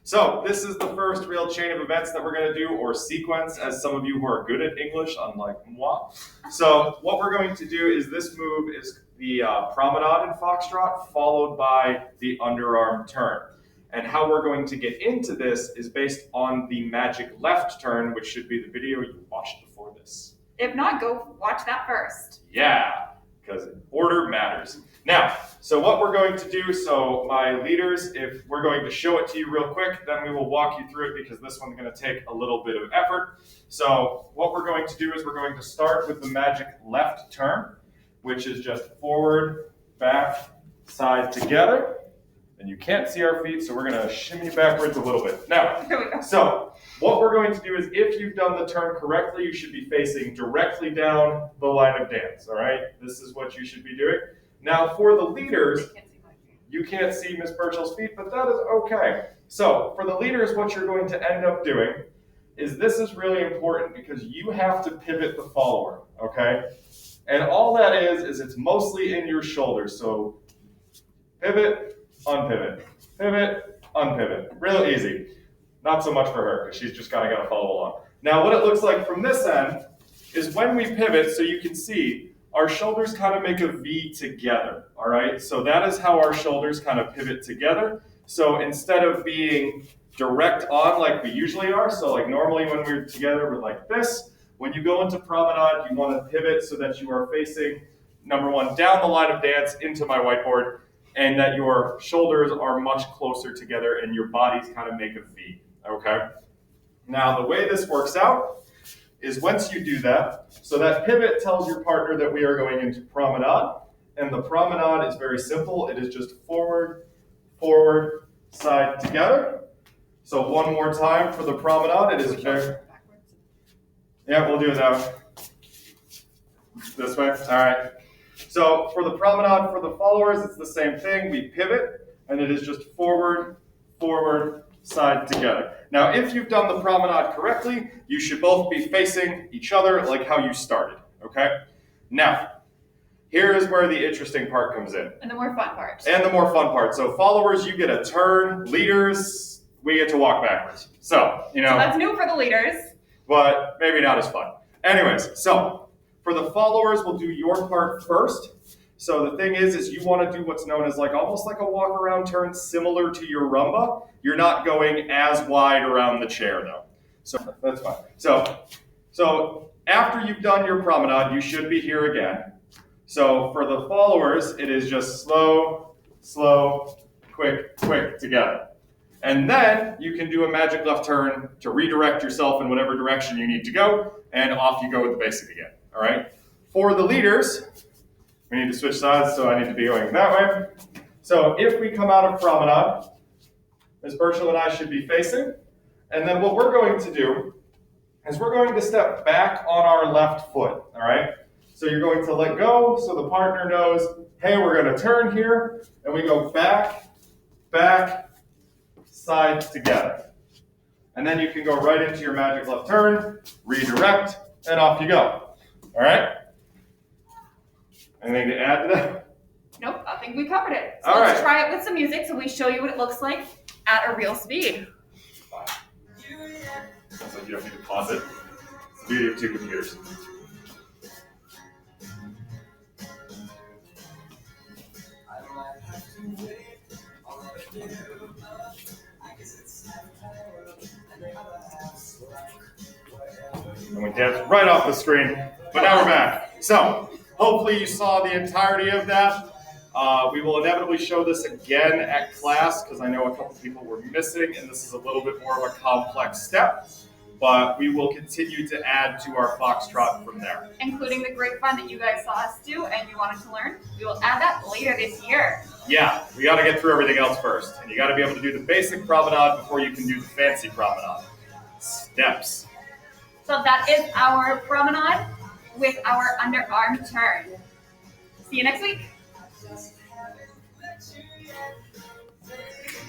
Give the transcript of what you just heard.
So this is the first real chain of events that we're going to do, or sequence, as some of you who are good at English, unlike moi. So what we're going to do is this move is the promenade in foxtrot, followed by the underarm turn. And how we're going to get into this is based on the magic left turn, which should be the video you watched before this. If not, go watch that first. Yeah, because order matters. Now, so what we're going to do, so my leaders, if we're going to show it to you real quick, then we will walk you through it because this one's going to take a little bit of effort. So what we're going to do is we're going to start with the magic left turn, which is just forward, back, side together. And you can't see our feet, so we're going to shimmy backwards a little bit. Now, so what we're going to do is if you've done the turn correctly, you should be facing directly down the line of dance, all right? This is what you should be doing. Now, for the leaders, you can't see Miss Burchell's feet, but that is okay. So for the leaders, what you're going to end up doing is this is really important because you have to pivot the follower, okay? And all that is it's mostly in your shoulders. So pivot, unpivot, pivot, unpivot. Real easy. Not so much for her, because she's just kind of got to follow along. Now, what it looks like from this end is when we pivot, so you can see, our shoulders kind of make a V together, all right? So that is how our shoulders kind of pivot together. So instead of being direct on like we usually are, so like normally when we're together, we're like this. When you go into promenade, you want to pivot so that you are facing, number one, down the line of dance into my whiteboard, and that your shoulders are much closer together and your bodies kind of make a V, okay? Now, the way this works out is once you do that, so that pivot tells your partner that we are going into promenade, and the promenade is very simple. It is just forward, forward, side together. So one more time for the promenade. It is very... Yeah, we'll do it that way. This way, all right. So for the promenade, for the followers, it's the same thing. We pivot, and it is just forward, forward, side together. Now, if you've done the promenade correctly, you should both be facing each other like how you started, okay? Now, here is where the interesting part comes in. And the more fun part. And the more fun part. So followers, you get a turn. Leaders, we get to walk backwards. So, you know. So that's new for the leaders. But maybe not as fun. Anyways, so for the followers, we'll do your part first. So the thing is you want to do what's known as like almost like a walk around turn similar to your rumba. You're not going as wide around the chair though. So that's fine. So after you've done your promenade, you should be here again. So for the followers, it is just slow, slow, quick, quick together. And then you can do a magic left turn to redirect yourself in whatever direction you need to go, and off you go with the basic again, all right? For the leaders, we need to switch sides, so I need to be going that way. So if we come out of promenade, Ms. Burchell and I should be facing, and then what we're going to do is we're going to step back on our left foot, all right? So you're going to let go so the partner knows, hey, we're going to turn here, and we go back, back, side together. And then you can go right into your magic left turn, redirect, and off you go. All right? Anything to add to that? Nope, I think we covered it. So All let's right. try it with some music so we show you what it looks like at a real speed. Sounds like you don't need to pause it. It's the beauty of two computers. And we danced right off the screen, but now we're back. So, hopefully you saw the entirety of that. We will inevitably show this again at class because I know a couple people were missing, and this is a little bit more of a complex step. But we will continue to add to our foxtrot from there. Including the great fun that you guys saw us do and you wanted to learn. We will add that later this year. Yeah, we got to get through everything else first. And you got to be able to do the basic promenade before you can do the fancy promenade. Steps. So that is our promenade with our underarm turn. See you next week.